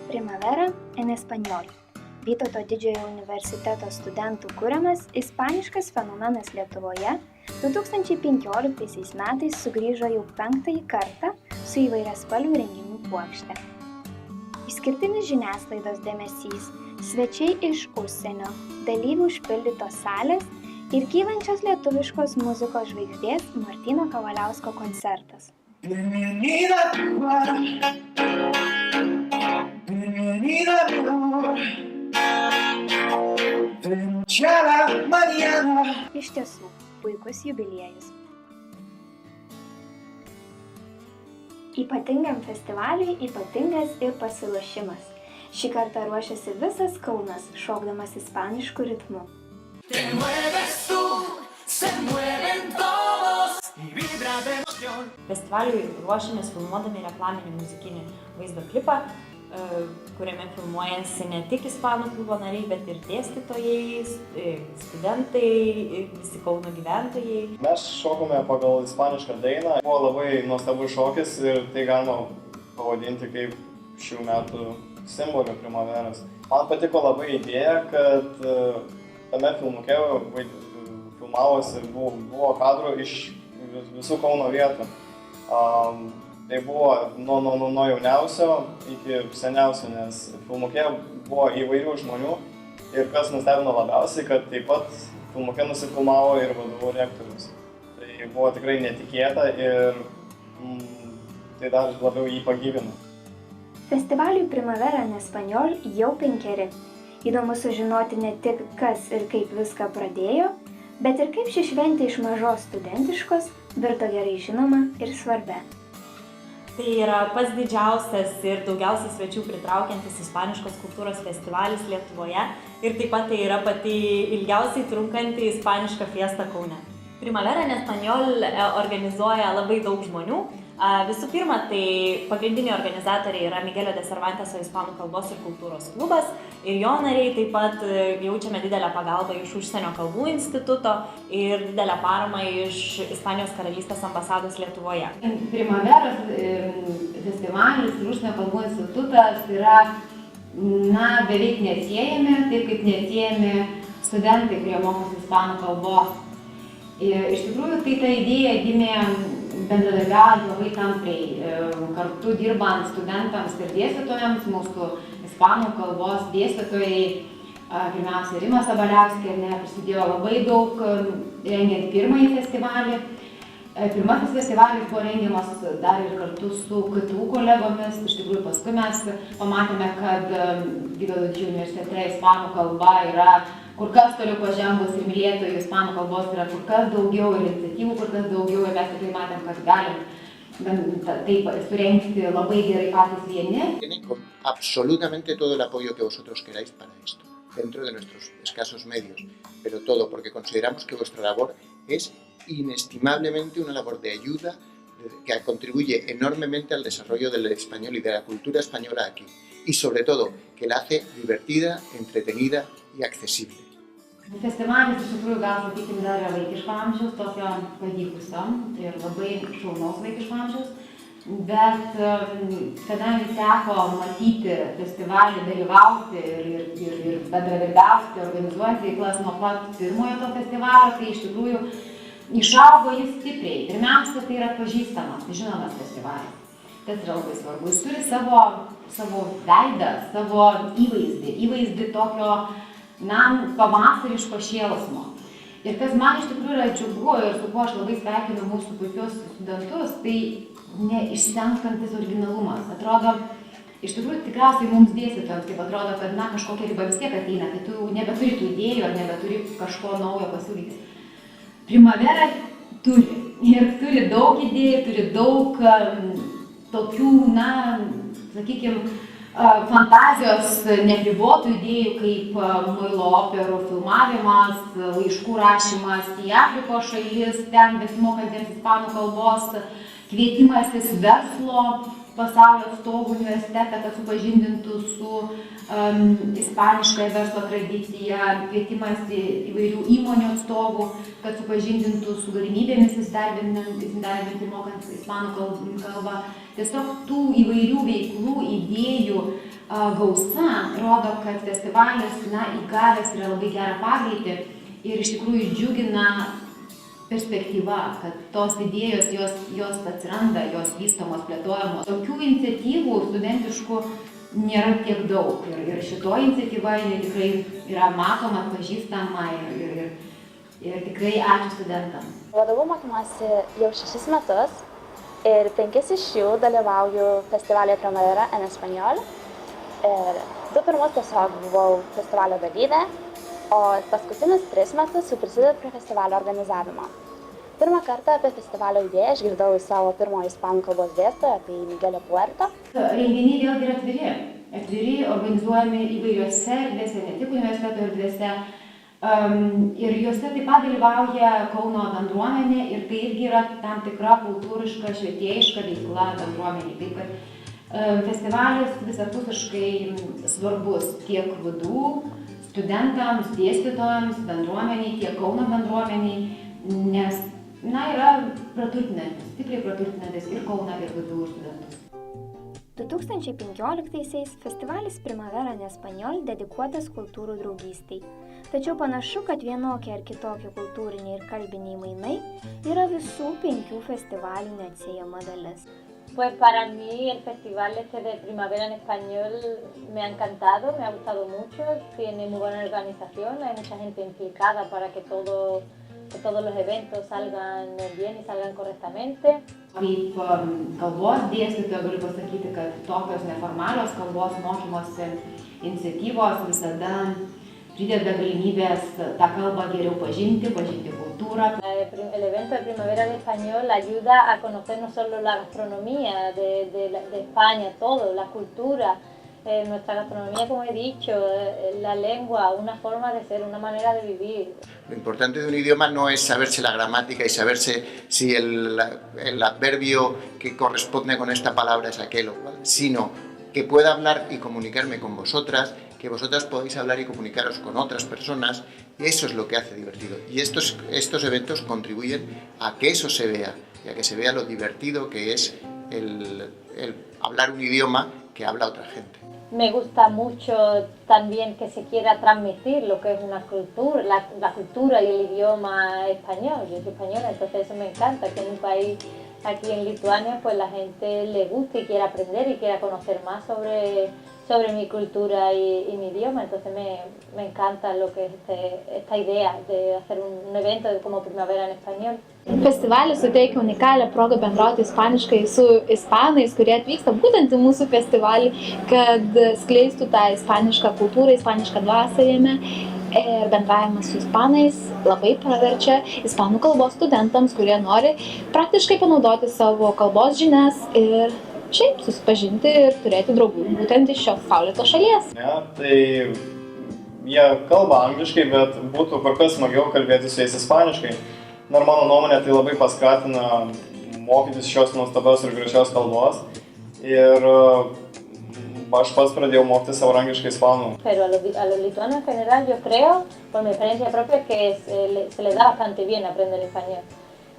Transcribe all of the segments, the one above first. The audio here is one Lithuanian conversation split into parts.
Primavera en español. Vytauto didžiojo universiteto studentų kuriamas ispaniškas fenomenas Lietuvoje 2015 metais sugrįžo jau 5. kartą su įvairiaspalvių renginių puokšte. Išskirtinis žiniasklaidos dėmesys, svečiai iš užsienio, dalyvių užpildytos salės ir kylančios lietuviškos muzikos žvaigždės Martyno Kavaliausko koncertas. Iš tiesų, puikus jubiliejus. Ypatingam festivaliui ypatingas ir pasiruošimas. Šį kartą ruošiasi visas Kaunas, šokdamas ispanišku ritmu. Festivaliui ruošiamės filmuodami reklaminį muzikinį vaizdo klipą, kuriame filmuojasi ne tik ispanų klubo nariai, bet ir dėstytojai, studentai, visi Kauno gyventojai. Mes šokome pagal ispanišką dainą. Buvo labai nuostabus šokis ir tai galima pavadinti kaip šių metų simboliu Primaveros. Man patiko labai idėja, kad tame filmuke filmavosi, buvo kadrų iš visų Kauno vietų. Tai buvo nuo jauniausio iki seniausio, nes filmuke buvo įvairių žmonių ir kas nustebino labiausiai, kad taip pat filmuke nusifilmavo ir vadovų rektorius. Tai buvo tikrai netikėta ir tai dar labiau jį pagyvino. Festivaliui Primavera en español jau 5. Įdomu sužinoti ne tik kas ir kaip viską pradėjo, bet ir kaip ši šventė iš mažos studentiškos virto gerai žinoma ir svarbia. Tai yra pats didžiausias ir daugiausiai svečių pritraukiantis ispaniškos kultūros festivalis Lietuvoje ir taip pat tai yra pati ilgiausiai trunkanti ispaniška fiesta Kaune. Primavera en español organizuoja labai daug žmonių. Visų pirma, tai pagrindiniai organizatoriai yra Miguelio de Cervanteso ispanų kalbos ir kultūros klubas ir jo nariai taip pat jaučiame didelę pagalbą iš Užsienio kalbų instituto ir didelę paramą iš Ispanijos karalystės ambasados Lietuvoje. Primaveros festivalis ir Užsienio kalbų institutas yra beveik neatsiejami, taip kaip neatsiejami studentai, kurie mokosi ispanų kalbos. Iš tikrųjų, tai ta idėja gimė bendradarbiaujant labai tampriai, kartu dirbant studentams ir dėstytojams, mūsų ispanų kalbos dėstytojai, pirmiausia Rima Sabaliauskienė, prisidėjo labai daug rengiant pirmąjį festivalį. Pirmasis festivalis buvo rengiamas dar ir kartu su KTU kolegomis. Iš tikrųjų, paskui mes pamatėme, kad Vytauto didžiojo universitete ispanų kalba yra kur kas toliau pažengus ir mylėtojų ispanų kalbos yra kur kas daugiau ir iniciatyvų kur kas daugiau ir mes tikrai matėm, kad galim taip surengti labai gerai patys vieni. Tienen con absolutamente todo el apoyo que vosotros queráis para esto, dentro de nuestros escasos medios, pero todo porque consideramos que vuestra labor es inestimablemente una labor de ayuda que contribuye enormemente al desarrollo del español y de la cultura española aquí, y sobre todo que la hace divertida, entretenida y accesible. Festivalis iš tikrųjų gal sakykime dar yra vaikiško amžiaus, tokio pavykusio ir labai šaunaus vaikiško amžiaus, bet kadangi teko matyti festivalį, dalyvauti ir bendradarbiauti, organizuoti veiklas nuo pat pirmojo to festivalio, tai iš tikrųjų išaugo jis stipriai. Pirmiausia, tai yra pažįstamas, žinomas festivalis. Tas yra labai svarbu. Jis turi savo veidą, savo įvaizdį tokio pavasariško šėlsmo. Ir kas man iš tikrųjų yra džiugu ir su kuo aš labai sveikinu mūsų puikius studentus, tai neišsenkantis originalumas. Atrodo, iš tikrųjų tikriausiai mums dėstytojams taip atrodo, kad kažkokia riba vis tiek ateina, kai tu nebeturi tų idėjų ar nebeturi kažko naujo pasiūlyti. Primavera turi daug idėjų, turi daug tokių, sakykime, fantazijos neapribotų idėjų, kaip muilo operų filmavimas, laiškų rašymas į Afrikos šalis, ten besimokantiems ispanų kalbos, kvietimasis verslo pasaulio atstovų universitetą, kad supažindintų su ispaniška verslo tradicija, kvietimas įvairių įmonių atstovų, kad supažindintų su galimybėmis įsidarbinti mokant ispanų kalbą. Tiesiog tų įvairių veiklų, idėjų gausa rodo, kad festivalis įgavęs yra labai gerą pagreitį ir iš tikrųjų džiugina perspektyva, kad tos idėjos jos atsiranda, jos vystomos, plėtojamos. Tokių iniciatyvų studentiškų nėra tiek daug ir šitoji iniciatyva tikrai yra matoma, atpažįstama ir tikrai ačiū studentam. Vadovau mokymuosi jau 6 metus ir 5 iš jų dalyvauju festivalyje Primavera en Español. Ir 2 pirmus tiesiog buvau festivalio dalyvė, o paskutinius 3 metus jau prisidedu prie festivalio organizavimo. Pirmą kartą apie festivalio idėją išgirdau iš savo pirmojo ispanų kalbos dėstytojo, tai Miguelio Puerto. Renginiai vėlgi yra atviri, organizuojami įvairiose erdvėse, ne tik universiteto erdvėse. Ir juose taip pat dalyvauja Kauno bendruomenė ir tai irgi yra tam tikra kultūriška, švietėjiška veikla bendruomenė. Taip kad festivalis visapusiškai svarbus tiek VDU, studentams, dėstytojams, bendruomeniai, tiek Kauno bendruomeniai, nes yra praturtinantis, stipriai praturtinantis ir Kauną, ir VDU studentus. 2015-aisiais festivalis Primavera en Español dedikuotas kultūrų draugystei. Tačiau panašu, kad vienokie ar kitokie kultūriniai ir kalbiniai mainai yra visų 5 festivalių neatsiejama dalis. Pues para mí el festival de Primavera en Español me ha encantado, me ha gustado mucho, tiene muy buena organización, hay mucha gente implicada para que todos los eventos salgan bien y salgan correctamente. Kaip kalbos dėstytoja galiu pasakyti, kad tokios neformalios kalbos mokymosi iniciatyvos visada prideda galimybės tą kalbą geriau pažinti kultūrą. El evento de Primavera en Español ayuda a conocer no solo la gastronomía de España, todo, la cultura, nuestra gastronomía, como he dicho, la lengua, una forma de ser, una manera de vivir. Lo importante de un idioma no es saberse la gramática y saberse si el adverbio que corresponde con esta palabra es aquel o cual, sino que pueda hablar y comunicarme con vosotras, que vosotras podáis hablar y comunicaros con otras personas, y eso es lo que hace divertido. Y estos eventos contribuyen a que eso se vea, y a que se vea lo divertido que es el hablar un idioma que habla otra gente. Me gusta mucho también que se quiera transmitir lo que es una cultura, la cultura y el idioma español. Yo soy española, entonces eso me encanta, que en un país, aquí en Lituania, pues la gente le guste y quiera aprender y quiera conocer más sobre mi cultura y mi idioma. Entonces me encanta lo que es esta idea de hacer un evento como Primavera en Español. Festivalis suteikia unikalią progą bendrauti ispaniškai su ispanais, kurie atvyksta būtent į mūsų festivalį, kad skleistų tą ispanišką kultūrą, ispanišką dvasią jame. Ir bendravimas su ispanais labai praverčia ispanų kalbos studentams, kurie nori praktiškai panaudoti savo kalbos žinias ir šiaip susipažinti ir turėti draugų būtent iš šios saulėtos šalies. Tai jie kalba angliškai, bet būtų kur kas smagiau kalbėti su jais ispaniškai. Ir mano nuomonė tai labai paskatina mokytis šios nuostabios ir gražios kalbos. Ir aš pats pradėjau mokytis savarankiškai ispanų. Pero a los lituanos en general yo creo, por mi experiencia propia, que se les da bastante bien aprender español.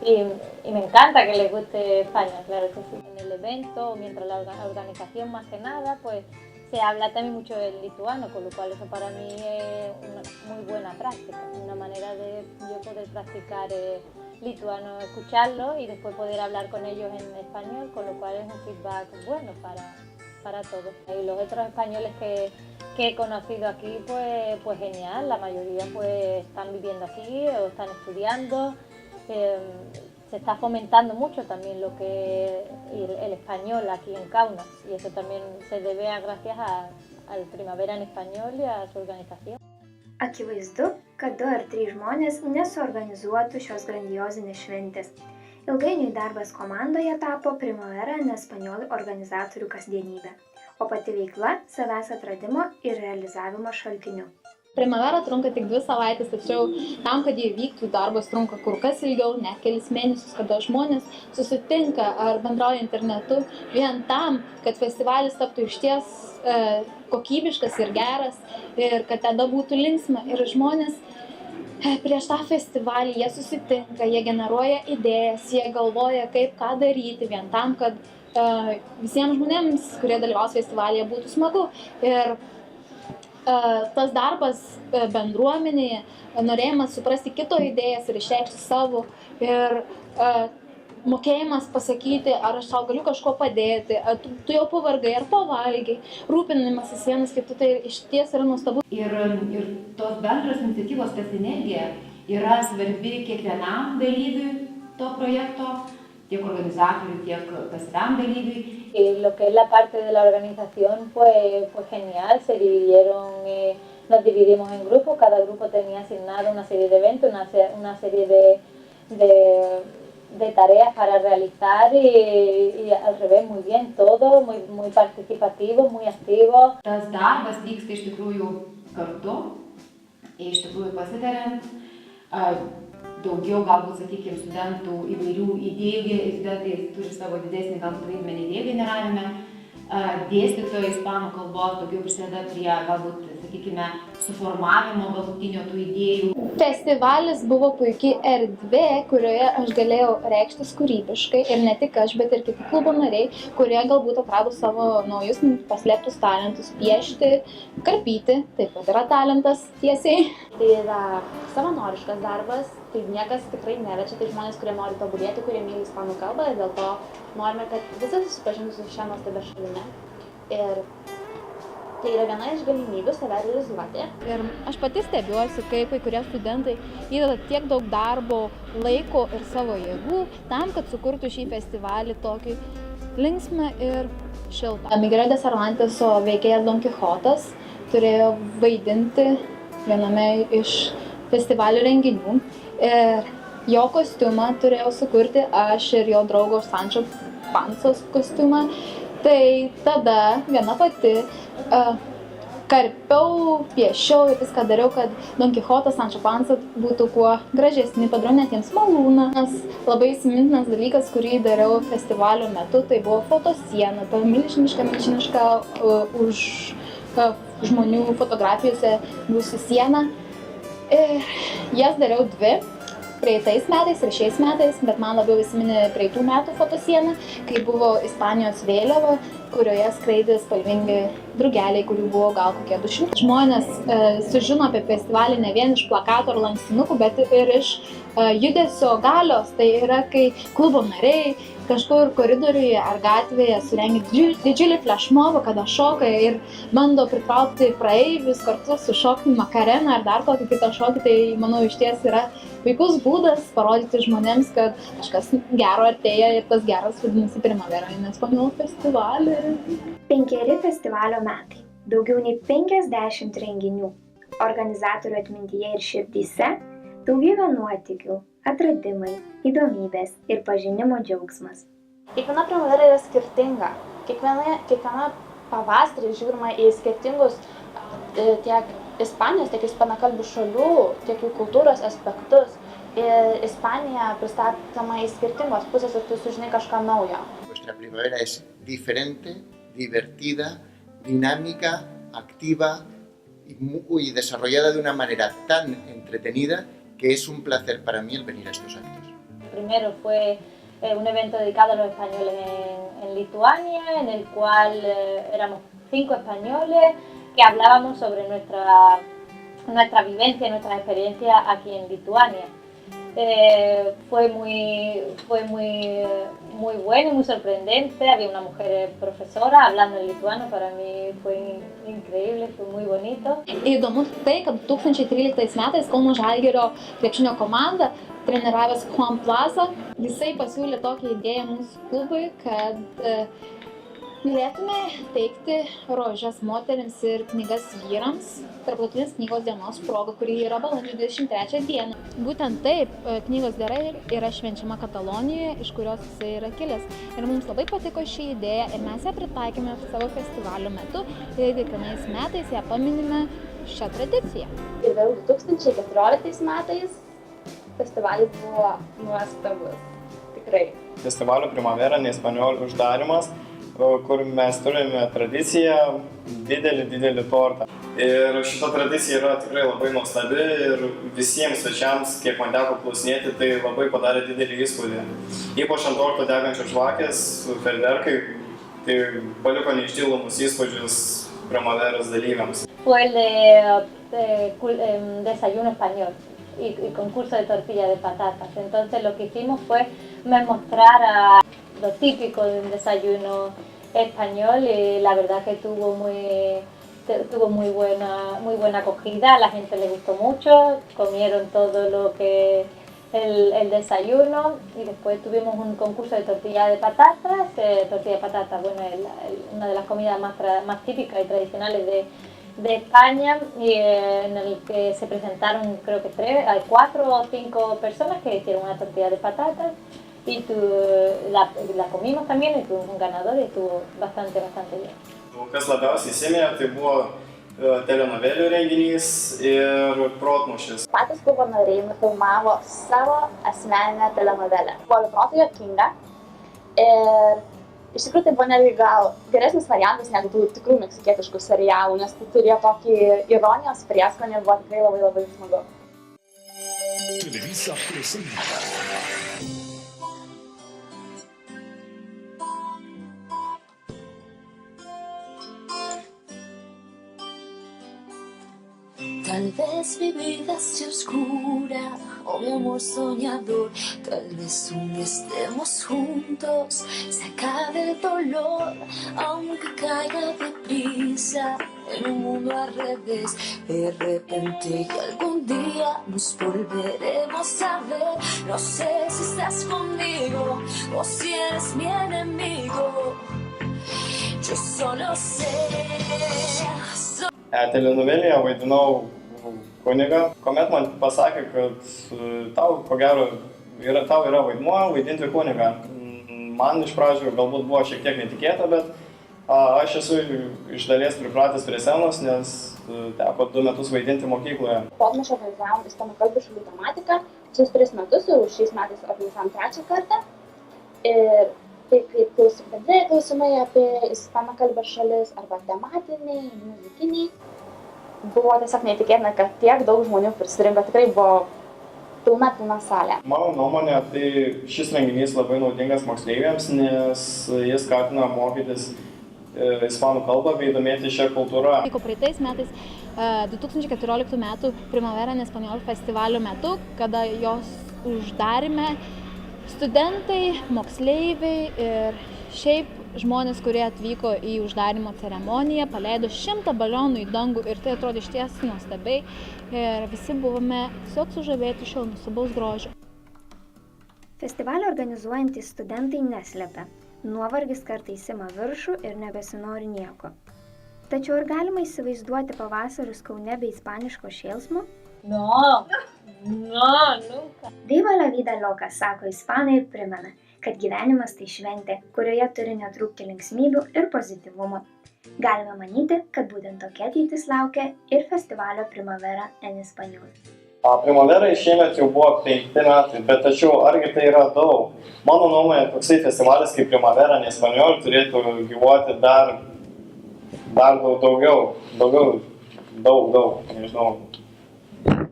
Y me encanta que les guste España, claro que sí. En el evento, mientras la organización más que nada, pues se habla también mucho del lituano, con lo cual eso para mí es una muy buena práctica, una manera de yo poder practicar lituano, escucharlo y después poder hablar con ellos en español, con lo cual es un feedback bueno para todos. Y los otros españoles que he conocido aquí, pues genial, la mayoría pues están viviendo aquí o están estudiando. Se está fomentando mucho también lo que el español aquí en Kaunas y eso también se debe gracias al Primavera en Español y a su organización. Akivaizdu, kad 2 ar 3 žmonės nesuorganizuotų šios grandiozinės šventės. Ilgainiui darbas komandoje tapo Primavera en Español organizatorių kasdienybė, o pati veikla savęs atradimo ir realizavimo šaltiniu. Primavera trunka tik 2 savaitės, tačiau tam, kad jie vyktų, darbas trunka kur kas ilgiau, net kelis mėnesius, kada žmonės susitinka ar bendrauja internetu vien tam, kad festivalis taptų išties kokybiškas ir geras ir kad tada būtų linksma. Ir žmonės prieš tą festivalį jie susitinka, jie generuoja idėjas, jie galvoja, kaip ką daryti vien tam, kad visiems žmonėms, kurie dalyvaus festivalyje, būtų smagu. Ir tas darbas bendruomenėje, norėjimas suprasti kito idėjas ir išreikšti savo ir mokėjimas pasakyti, ar aš tau galiu kažko padėti, ar tu jau pavargai, ar pavalgiai, rūpinimasis vienas kitu, tai išties yra nuostabu. Ir tos bendros iniciatyvos, ta sinergija yra svarbi kiekvienam dalyviui to projekto, tiek organizatoriui, tiek pasyviam dalyviui. Y lo que es la parte de la organización fue genial, nos dividimos en grupos, cada grupo tenía asignado una serie de eventos, una serie de tareas para realizar y al revés, muy bien, todo, muy participativos, muy activos. Tas darbas vyksta iš tikrųjų kartu, iš tikrųjų pasitariant. Daugiau galbūt, sakykime, studentų įvairių idėjų, studentai turi savo didesnį galbūt vaidmenį idėjų generavime, dėstytojai ispanų kalbos daugiau prisideda prie galbūt, sakykime, suformavimo galutinio tų idėjų. Festivalis buvo puikiai erdvė, kurioje aš galėjau reikštis kūrybiškai ir ne tik aš, bet ir kiti klubo nariai, kurie galbūt atrado savo naujus paslėptus talentus piešti, karpyti, taip pat yra talentas tiesiai. Tai yra savanoriškas darbas, tai niekas tikrai neverčia, tai žmonės, kurie nori tobulėti, kurie myli ispanų kalbą ir dėl to norime, kad visi susipažintų su šią nuostabią šalimi. Ir tai yra viena iš galimybių save realizuoti. Ir aš pati stebiuosi, kaip kai kurie studentai įdeda tiek daug darbo, laiko ir savo jėgų tam, kad sukurtų šį festivalį tokį linksmą ir šiltą. Miguelio de Cervanteso veikėjas Don Kichotas turėjo vaidinti viename iš festivalio renginių ir jo kostiumą turėjau sukurti aš ir jo draugo Sancho Panzos kostiumą. Tai tada viena pati karpiau, piešiau ir viską dariau, kad Don Kichotas, Sancho Panza būtų kuo gražesni, padariau net jiems malūną. Labai įsimintinas dalykas, kurį dariau festivalio metu, tai buvo fotosiena, ta milžiniška už žmonių fotografijose buvusi siena. Ir jas dariau 2. Praeitais metais ir šiais metais, bet man labiau įsiminė praeitų metų fotosieną, kai buvo Ispanijos vėliava, kurioje skraidė spalvingi drugeliai, kurių buvo gal kokie 200. Žmonės sužino apie festivalį ne vien iš plakato ar lankstinukų, bet ir iš judesio galios. Tai yra, kai klubo nariai kažkur koridoriuje ar gatvėje surengia didžiulį flashmobą, kada šoka ir bando pritraukti praeivius kartu sušokti makareną ar dar kokį kitą šokį. Tai, manau, išties yra puikus būdas parodyti žmonėms, kad kažkas gero artėja ir tas geras vadinasi Primavera en Español festivalį. 5 festivalio metai, daugiau nei 50 renginių, organizatorių atmintyje ir širdyse, daugybė nuotykių, atradimai, įdomybės ir pažinimo džiaugsmas. Kiekviena primavera yra skirtinga. Kiekviena pavasarį žiūrima į skirtingus tiek Ispanijos, tiek ispanakalbių šalių, tiek jų kultūros aspektus. Ir Ispanija pristatoma į skirtingos pusės ir tu sužinai kažką naujo. Nuestra primavera es diferente, divertida, dinámica, activa y desarrollada de una manera tan entretenida que es un placer para mí el venir a estos actos. Primero fue un evento dedicado a los españoles en Lituania, en el cual éramos 5 españoles que hablábamos sobre nuestra vivencia, nuestra experiencia aquí en Lituania. Fue muy bueno y muy sorprendente. Había una mujer profesora hablando en lituano, para mí fue increíble, fue muy bonito. Įdomu tai, kad 2013 metais Kauno Žalgirio krepšinio komanda treniravęs Juan Plaza, jisai pasiūlė tokią idėją mūsų klubui, kad galėtume teikti rožes moterims ir knygas vyrams tarptautinės knygos dienos proga, kuri yra balandžio 23 dieną. Būtent taip, knygos diena yra švenčiama Katalonijoje, iš kurios jisai yra kilęs. Ir mums labai patiko ši idėja ir mes ją pritaikėme savo festivalio metu ir kiekvienais metais ją paminime šią tradiciją. Ir vėl 2014 metais festivalis buvo nuostabus. Tikrai. Festivalio Primavera en Español uždarimas, kur mes turime tradiciją didelį tortą. Ir šita tradicija yra tikrai labai nuostabi ir visiems svečiams, kiek man teko klausinėti, tai labai padarė didelį įspūdį. Ypač ant torto degančios žvakės, fejerverkai, tai paliko neišdildomus įspūdžius Primaveros dalyviams. Fue el desayuno español y concurso de tortilla de patatas. Entonces lo que hicimos fue mostrar a lo típico de un desayuno español y la verdad que tuvo muy buena acogida, la gente le gustó mucho, comieron todo lo que el desayuno y después tuvimos un concurso de tortilla de patatas. Tortilla de patatas, bueno, es una de las comidas más típicas y tradicionales de España, y en el que se presentaron creo que 4 o 5 personas que hicieron una tortilla de patatas y la comimos también y tuvimos un ganador y estuvo bastante bien. Kas labiausiai įsiminė, tai buvo telenovelių renginys ir protmūšis. Patys klubo nariai nufilmavo savo asmeninę telenovelę. Buvo beprotai juokinga ir iš tikrųjų tai buvo netgi gal geresnis variantas negu tų tikrų meksikietiškų serialų, nes tai turėjo tokį ironijos prieskonį ir buvo tikrai labai smagu. Televisa presenta. Tal vez mi vida sea oscura o mi amor soñador, tal vez un día estemos juntos, se acabe el dolor, aunque caiga deprisa en un mundo al revés, de repente y algún día nos volveremos a ver. No sé si estás conmigo o si eres mi enemigo, yo solo sé. Telenovelėje vaidinau kunigą, kuomet man pasakė, kad tau, ko gero, tau yra vaidmuo vaidinti kunigą. Man iš pradžių galbūt buvo šiek tiek netikėta, bet aš esu iš dalies pripratęs prie scenos, nes teko 2 metus vaidinti mokykloje. Protmūšį organizavom ispanakalbių šalių tematiką, šiais 3 metus, jau šiais metais organizavom 3 kartą. Ir tai kaip bendrai klausimai apie ispanakalbės šalis arba tematiniai, muzikiniai. Buvo tiesiog neįtikėtina, kad tiek daug žmonių prisirinko, tikrai buvo pilna salė. Mano nuomonė, tai šis renginys labai naudingas moksleiviams, nes jis skatina mokytis ispanų kalbą bei domėtis šią kultūrą. Vyko praeitais metais 2014 metų Primavera en Español festivalio metu, kada jos uždarime studentai, moksleiviai ir šiaip žmonės, kurie atvyko į uždarimo ceremoniją, paleido 100 balionų į dangų ir tai atrodė išties nuostabiai ir visi buvome tiesiog sužavėti šio nuostabaus grožio. Festivalį organizuojantys studentai neslepia. Nuovargis kartais ima viršų ir nebesinori nieko. Tačiau ar galima įsivaizduoti pavasarius Kaune be ispaniško šėlsmo? No, nunca. Viva la vida loca, sako ispanai ir primena, kad gyvenimas tai šventė, kurioje turi netrūkti linksmybių ir pozityvumo. Galime manyti, kad būtent tokia ateitis laukia ir festivalio Primavera en Español. Primaverai šiemet jau buvo 5 metai, bet tačiau argi tai yra daug? Mano nuomonė, toksai festivalis kaip Primavera en Español turėtų gyvuoti dar daugiau, nežinau,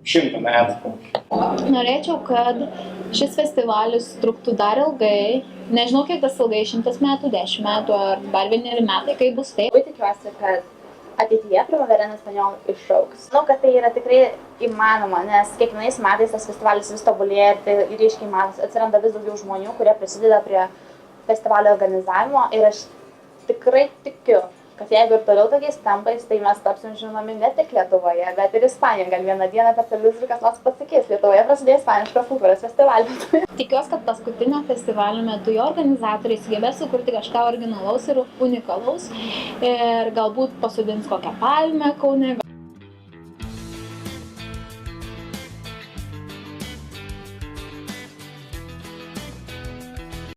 100 metų. Norėčiau, kad šis festivalis truktų dar ilgai, nežinau kiek tas ilgai, 100 metų, 10 metų ar dar 1 metai, kai bus taip. Labai tikiuosi, kad ateityje Primavera en Español išaugs. Manau, kad tai yra tikrai įmanoma, nes kiekvienais metais tas festivalis vis tobulėja ir tai ryškiai matos, atsiranda vis daugiau žmonių, kurie prisideda prie festivalio organizavimo ir aš tikrai tikiu, kad jeigu ir toliau tokiais tempais, tai mes tapsim žinomi ne tik Lietuvoje, bet ir Ispanijoje. Gal vieną dieną per televizorių kas nors pasakys, Lietuvoje prasidėjo ispaniškos kultūros festivalis. Tikiuosi, kad paskutinio festivalio metu jo organizatoriai sugebės sukurti kažką originalaus ir unikalaus ir galbūt pasodins kokią palmę Kaune.